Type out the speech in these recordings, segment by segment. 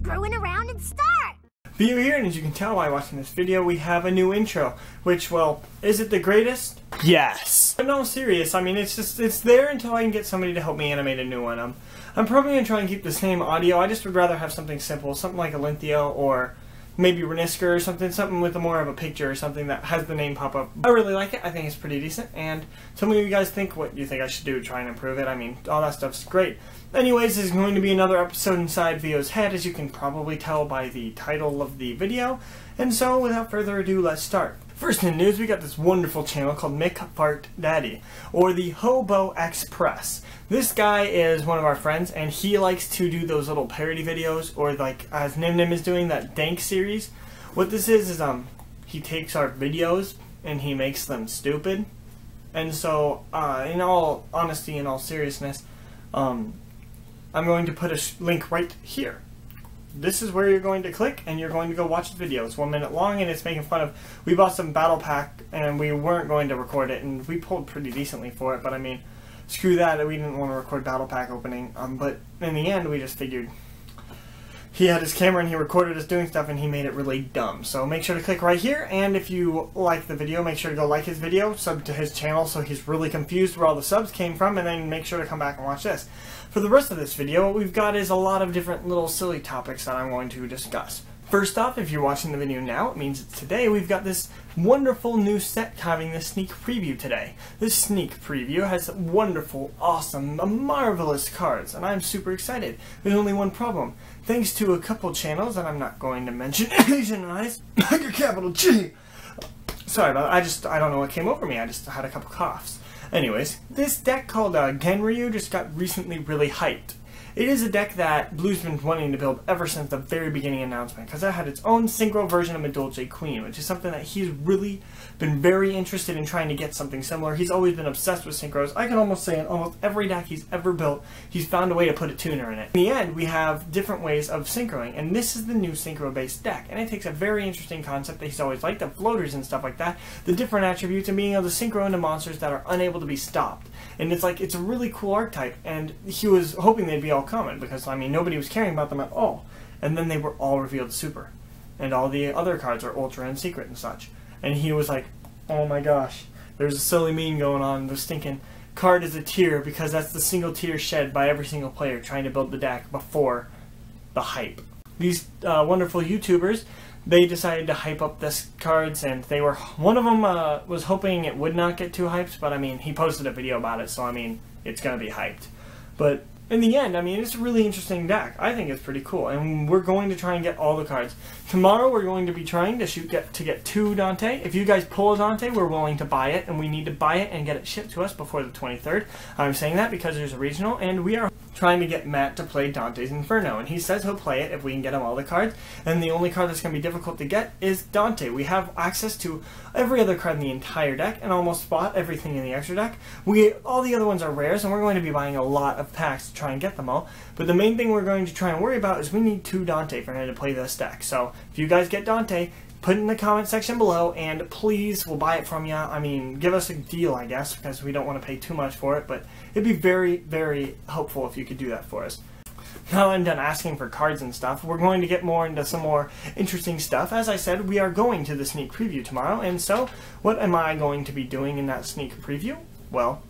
screwing around and start! Vio here, and as you can tell by watching this video, we have a new intro, which, well, is it the greatest? Yes! But no, serious, I mean, it's there until I can get somebody to help me animate a new one. I'm probably going to try and keep the same audio. I just would rather have something simple, something like a Linthio or maybe Renisker or something with more of a picture or something that has the name pop up. I really like it. I think it's pretty decent, and tell me what you guys think, what you think I should do to try and improve it. I mean, all that stuff's great. Anyways, this is going to be another episode inside Vio's head, as you can probably tell by the title of the video. And so, without further ado, let's start. First in the news, we got this wonderful channel called Mick Fart Daddy, or the Hobo Express. This guy is one of our friends, and he likes to do those little parody videos, or like as Nim Nim is doing, that Dank series. What this is he takes our videos and he makes them stupid. And so, in all honesty and all seriousness, I'm going to put a link right here. This is where you're going to click, and you're going to go watch the video. It's 1 minute long, and it's making fun of... We bought some battle pack, and we weren't going to record it, and we pulled pretty decently for it, but I mean, screw that, we didn't want to record battle pack opening, but in the end, we just figured... He had his camera and he recorded us doing stuff and he made it really dumb. So make sure to click right here, and if you like the video, make sure to go like his video, sub to his channel so he's really confused where all the subs came from, and then make sure to come back and watch this. For the rest of this video, what we've got is a lot of different little silly topics that I'm going to discuss. First off, if you're watching the video now, it means that today we've got this wonderful new set having this sneak preview today. This sneak preview has wonderful, awesome, marvelous cards, and I'm super excited. There's only one problem. Thanks to a couple channels that I'm not going to mention, Asian Eyes, capital G. Sorry about that, I don't know what came over me, I just had a couple coughs. Anyways, this deck called Genryu just got recently really hyped. It is a deck that Blue's been wanting to build ever since the very beginning announcement, because it had its own synchro version of Medolce Queen, which is something that he's really been very interested in trying to get something similar. He's always been obsessed with synchros. I can almost say in almost every deck he's ever built, he's found a way to put a tuner in it. In the end, we have different ways of synchroing, and this is the new synchro-based deck, and it takes a very interesting concept that he's always liked, the floaters and stuff like that, the different attributes, and being able to synchro into monsters that are unable to be stopped. And it's like, it's a really cool archetype, and he was hoping they'd be all common, because, I mean, nobody was caring about them at all. And then they were all revealed super. And all the other cards are ultra and secret and such. And he was like, oh my gosh, there's a silly meme going on, the stinking card is a tier, because that's the single tier shed by every single player trying to build the deck before the hype. These wonderful YouTubers, they decided to hype up this cards, and they were, one of them was hoping it would not get too hyped, but I mean, he posted a video about it, so I mean, it's gonna be hyped. But in the end, I mean, it's a really interesting deck. I think it's pretty cool, and we're going to try and get all the cards. Tomorrow, we're going to be trying to get 2 Dante. If you guys pull a Dante, we're willing to buy it, and we need to buy it and get it shipped to us before the 23rd. I'm saying that because there's a regional, and we are trying to get Matt to play Dante's Inferno, and he says he'll play it if we can get him all the cards, and the only card that's going to be difficult to get is Dante. We have access to every other card in the entire deck, and almost spot everything in the extra deck. All the other ones are rares, and we're going to be buying a lot of packs to try and get them all, but the main thing we're going to try and worry about is we need 2 Dante for him to play this deck. So if you guys get Dante, put it in the comment section below, and please, we'll buy it from you. I mean, give us a deal, I guess, because we don't want to pay too much for it, but it'd be very, very helpful if you could do that for us. Now that I'm done asking for cards and stuff, we're going to get more into some more interesting stuff. As I said, we are going to the sneak preview tomorrow, and so what am I going to be doing in that sneak preview? Well,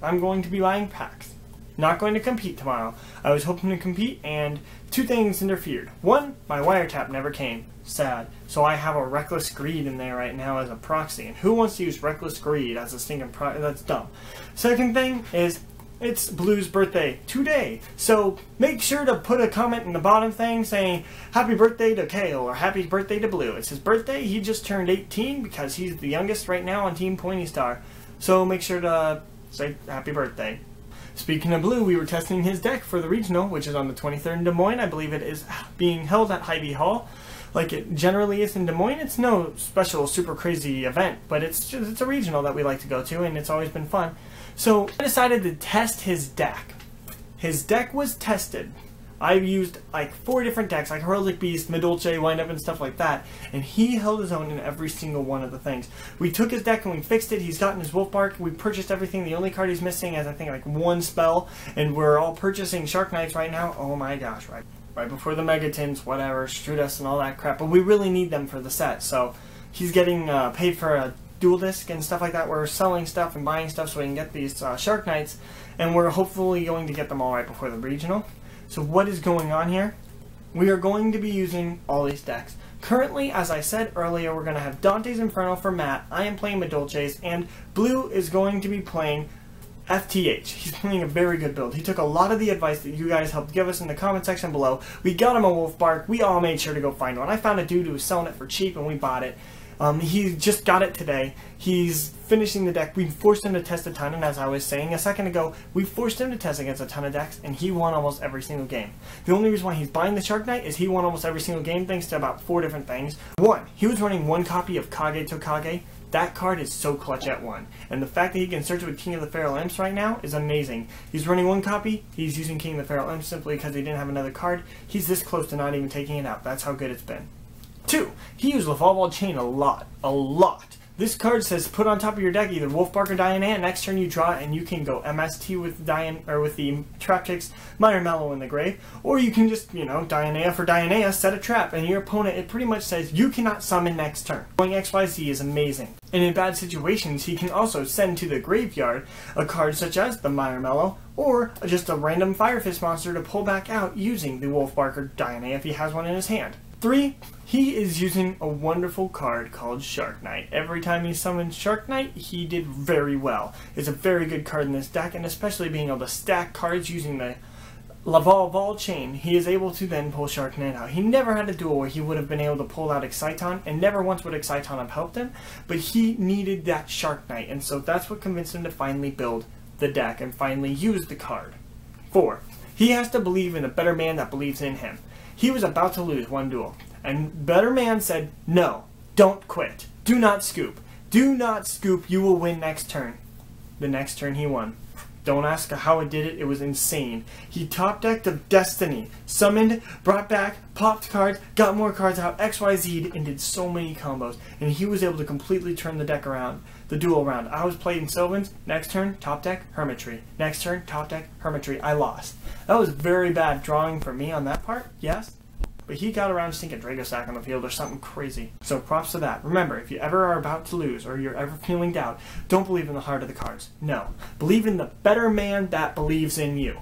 I'm going to be buying packs. Not going to compete tomorrow. I was hoping to compete, and 2 things interfered. 1, my wiretap never came. Sad. So I have a Reckless Greed in there right now as a proxy, and who wants to use Reckless Greed as a stinking proxy? That's dumb. Second thing is, it's Blue's birthday today, so make sure to put a comment in the bottom thing saying happy birthday to Kale or happy birthday to Blue. It's his birthday. He just turned 18 because he's the youngest right now on Team PointyStar, so make sure to say happy birthday. Speaking of Blue, we were testing his deck for the regional, which is on the 23rd in Des Moines. I believe it is being held at Hy-Vee Hall, like it generally is in Des Moines. It's no special, super crazy event, but it's a regional that we like to go to, and it's always been fun. So I decided to test his deck. His deck was tested. I've used like 4 different decks, like Heraldic Beast, Medolce, Windup, and stuff like that, and he held his own in every single one of the things. We took his deck and we fixed it. He's gotten his Wolfbark. We purchased everything. The only card he's missing is, I think, like 1 spell, and we're all purchasing Shark Knights right now. Oh my gosh, right? right before the Megatins, whatever, Strudus and all that crap, but we really need them for the set, so he's getting paid for a dual disc and stuff like that. We're selling stuff and buying stuff so we can get these Shark Knights, and we're hopefully going to get them all right before the regional. So what is going on here? We are going to be using all these decks. Currently, as I said earlier, we're going to have Dante's Inferno for Matt, I am playing Madolches, and Blue is going to be playing FTH. He's playing a very good build. He took a lot of the advice that you guys helped give us in the comment section below. We got him a wolf bark. We all made sure to go find one. I found a dude who was selling it for cheap and we bought it. He just got it today. He's finishing the deck. We forced him to test a ton, and as I was saying a second ago, we forced him to test against a ton of decks, and he won almost every single game. The only reason why he's buying the Shark Knight is he won almost every single game thanks to about 4 different things. 1, he was running 1 copy of Kage Tokage. That card is so clutch at 1. And the fact that he can search with King of the Feral Imps right now is amazing. He's running 1 copy, he's using King of the Feral Imps simply because he didn't have another card. He's this close to not even taking it out. That's how good it's been. 2, he used Lavalval Chain a lot. This card says put on top of your deck either Wolfbark or Diana. Next turn you draw and you can go MST with with the Trap Chicks, Minor Mallow in the grave, or you can just, you know, Diana for Diana, set a trap, and your opponent, it pretty much says you cannot summon next turn. Going XYZ is amazing. And in bad situations, he can also send to the graveyard a card such as the Minor Mallow, or just a random Fire Fist monster to pull back out using the Wolfbark or Diana if he has one in his hand. 3, he is using a wonderful card called Shark Knight. Every time he summons Shark Knight, he did very well. It's a very good card in this deck, and especially being able to stack cards using the Lavalval Chain, he is able to then pull Shark Knight out. He never had a duel where he would have been able to pull out Exciton, and never once would Exciton have helped him, but he needed that Shark Knight, and so that's what convinced him to finally build the deck and finally use the card. 4, he has to believe in a better man that believes in him. He was about to lose 1 duel, and Better Man said, no, don't quit. Do not scoop. Do not scoop, you will win next turn. The next turn he won. Don't ask how it did it, it was insane. He top decked of Destiny, summoned, brought back, popped cards, got more cards out, XYZ'd, and did so many combos. And he was able to completely turn the deck around, the duel around. I was playing Sylvans, next turn, top deck, Hermitry. Next turn, top deck, Hermitry. I lost. That was very bad drawing for me on that part, yes. But he got around to sink a Dragosack on the field or something crazy. So props to that. Remember, if you ever are about to lose or you're ever feeling doubt, don't believe in the heart of the cards. No. Believe in the better man that believes in you.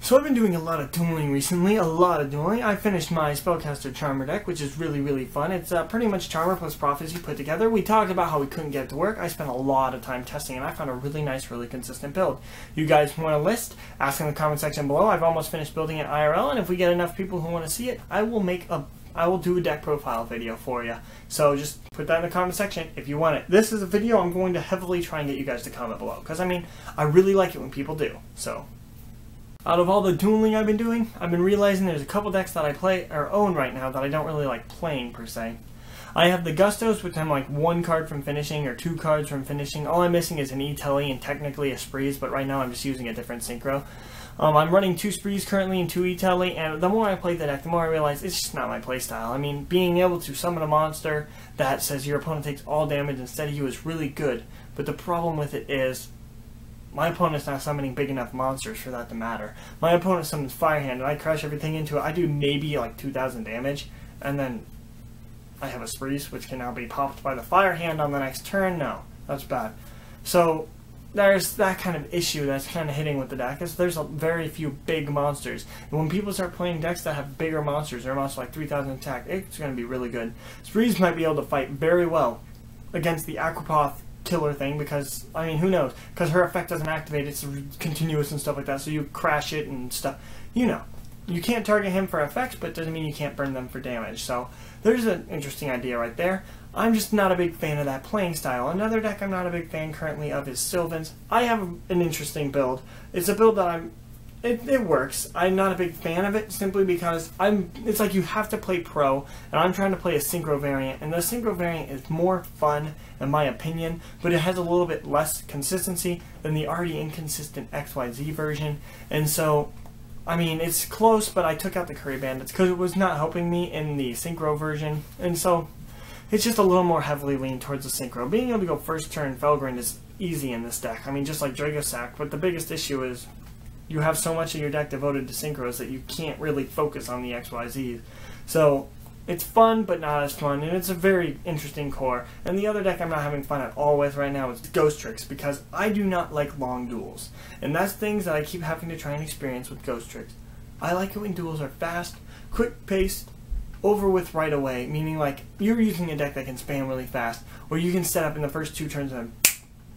So I've been doing a lot of dueling recently, I finished my Spellcaster Charmer deck, which is really, really fun. It's pretty much Charmer plus Prophecy put together. We talked about how we couldn't get it to work. I spent a lot of time testing, and I found a really nice, really consistent build. You guys want a list? Ask in the comment section below. I've almost finished building it IRL, and if we get enough people who want to see it, I will do a deck profile video for you. So just put that in the comment section if you want it. This is a video I'm going to heavily try and get you guys to comment below, because, I mean, I really like it when people do, so. Out of all the dueling I've been doing, I've been realizing there's a couple decks that I play or own right now that I don't really like playing per se. I have the Gustos, which I'm like 1 card from finishing or 2 cards from finishing. All I'm missing is an E-Telly and technically a Sprees, but right now I'm just using a different synchro. I'm running 2 Sprees currently and 2 E-Telly, and the more I play the deck, the more I realize it's just not my playstyle. I mean, being able to summon a monster that says your opponent takes all damage instead of you is really good, but the problem with it is my opponent's not summoning big enough monsters for that to matter. My opponent summons Firehand, and I crush everything into it. I do maybe like 2,000 damage, and then I have a Sprees, which can now be popped by the Firehand on the next turn. No, that's bad. So there's that kind of issue that's kind of hitting with the deck, is there's a very few big monsters. And when people start playing decks that have bigger monsters, or monsters like 3,000 attack, it's going to be really good. Sprees might be able to fight very well against the Aquapoth killer thing, because, I mean, who knows, because her effect doesn't activate, it's continuous and stuff like that, so you crash it and stuff, you know. You can't target him for effects, but it doesn't mean you can't burn them for damage, so there's an interesting idea right there. I'm just not a big fan of that playing style. Another deck I'm not a big fan currently of is Sylvans. I have an interesting build. It's a build that it works. I'm not a big fan of it simply because it's like you have to play pro, and I'm trying to play a synchro variant, and the synchro variant is more fun in my opinion, but it has a little bit less consistency than the already inconsistent XYZ version, and so, I mean, it's close, but I took out the Curry Bandits because it was not helping me in the synchro version, and so it's just a little more heavily leaned towards the synchro. Being able to go first turn Felgrind is easy in this deck. I mean, just like Dragosack, but the biggest issue is you have so much of your deck devoted to synchros that you can't really focus on the XYZs. So it's fun, but not as fun, and it's a very interesting core. And the other deck I'm not having fun at all with right now is Ghost Tricks, because I do not like long duels. And that's things that I keep having to try and experience with Ghost Tricks. I like it when duels are fast, quick-paced, over with right away, meaning like you're using a deck that can spam really fast, or you can set up in the first 2 turns and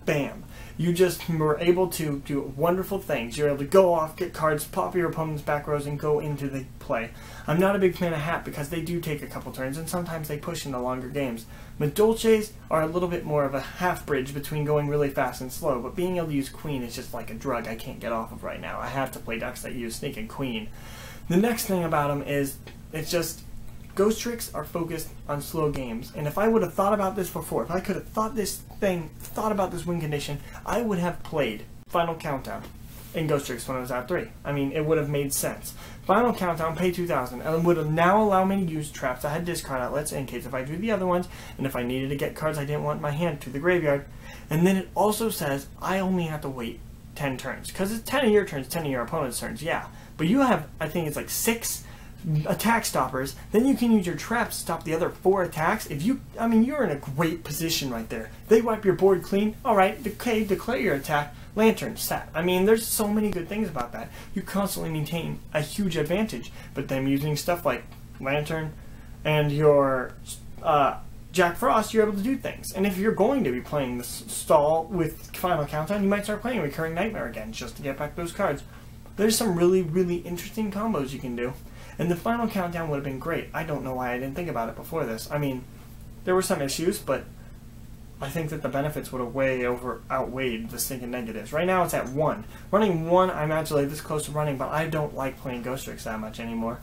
bam. You just were able to do wonderful things. You're able to go off, get cards, pop your opponent's back rows, and go into the play. I'm not a big fan of Hat because they do take a couple turns, and sometimes they push into longer games. Madolches are a little bit more of a half bridge between going really fast and slow, but being able to use Queen is just like a drug I can't get off of right now. I have to play decks that use Sneak and Queen. The next thing about them is, it's just, Ghost Tricks are focused on slow games, and if I would have thought about this before, if I could have thought about this win condition, I would have played Final Countdown in Ghost Tricks when I was at 3. I mean, it would have made sense. Final Countdown, pay 2,000, and would have now allowed me to use traps. I had discard outlets in case if I drew the other ones, and if I needed to get cards I didn't want in my hand to the graveyard. And then it also says I only have to wait 10 turns, because it's 10 of your turns, 10 of your opponent's turns, yeah. But you have, I think it's like 6 attack stoppers, then you can use your traps to stop the other 4 attacks. If you, I mean, you're in a great position right there. They wipe your board clean, alright, okay, declare your attack, Lantern, set. I mean, there's so many good things about that. You constantly maintain a huge advantage, but them using stuff like Lantern and your Jack Frost, you're able to do things. And if you're going to be playing this stall with Final Countdown, you might start playing Recurring Nightmare again, just to get back those cards. There's some really, really interesting combos you can do. And the Final Countdown would have been great. I don't know why I didn't think about it before this. I mean, there were some issues, but I think that the benefits would have outweighed the stinking negatives. Right now it's at 1. Running 1, I'm actually this close to running, but I don't like playing Ghost Tricks that much anymore.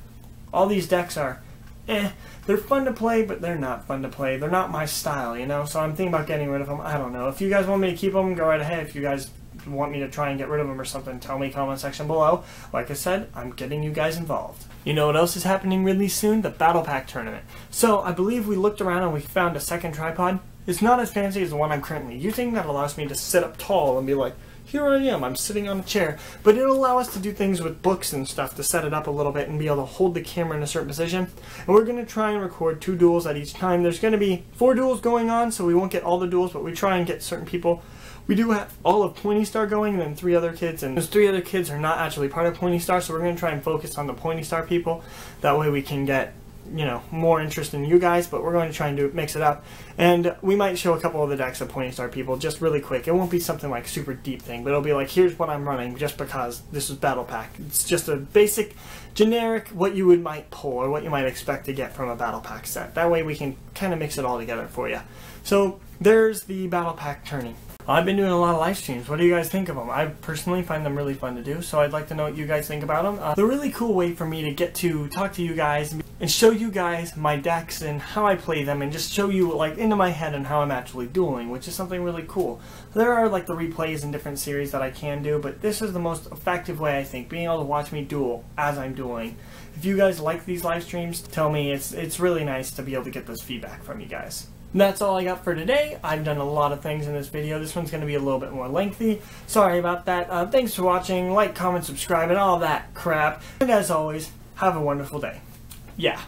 All these decks are, they're fun to play, but they're not fun to play. They're not my style, you know? So I'm thinking about getting rid of them. I don't know. If you guys want me to keep them, go right ahead. If you guys want me to try and get rid of them or something, tell me in the comment section below. Like I said, I'm getting you guys involved. You know what else is happening really soon? The Battle Pack tournament. So I believe we looked around and we found a second tripod. It's not as fancy as the one I'm currently using. That allows me to sit up tall and be like, here I am, I'm sitting on a chair. But it'll allow us to do things with books and stuff to set it up a little bit and be able to hold the camera in a certain position. And we're going to try and record 2 duels at each time. There's going to be 4 duels going on, so we won't get all the duels, but we try and get certain people. We do have all of PointyStar going, and then 3 other kids, and those 3 other kids are not actually part of PointyStar, so we're going to try and focus on the PointyStar people. That way we can get, you know, more interest in you guys, but we're going to try and mix it up. And we might show a couple of the decks of PointyStar people just really quick. It won't be something like super deep thing, but it'll be like, here's what I'm running just because this is Battle Pack. It's just a basic, generic, what you might pull or what you might expect to get from a Battle Pack set. That way we can kind of mix it all together for you. So there's the Battle Pack tourney. I've been doing a lot of live streams. What do you guys think of them? I personally find them really fun to do, so I'd like to know what you guys think about them. They're a really cool way for me to get to talk to you guys and show you guys my decks and how I play them and just show you like into my head and how I'm actually dueling, which is something really cool. There are like the replays in different series that I can do, but this is the most effective way, I think, being able to watch me duel as I'm dueling. If you guys like these live streams, tell me. It's really nice to be able to get this feedback from you guys. That's all I got for today. I've done a lot of things in this video. This one's going to be a little bit more lengthy. Sorry about that. Thanks for watching. Like, comment, subscribe, and all that crap. And as always, have a wonderful day. Yeah.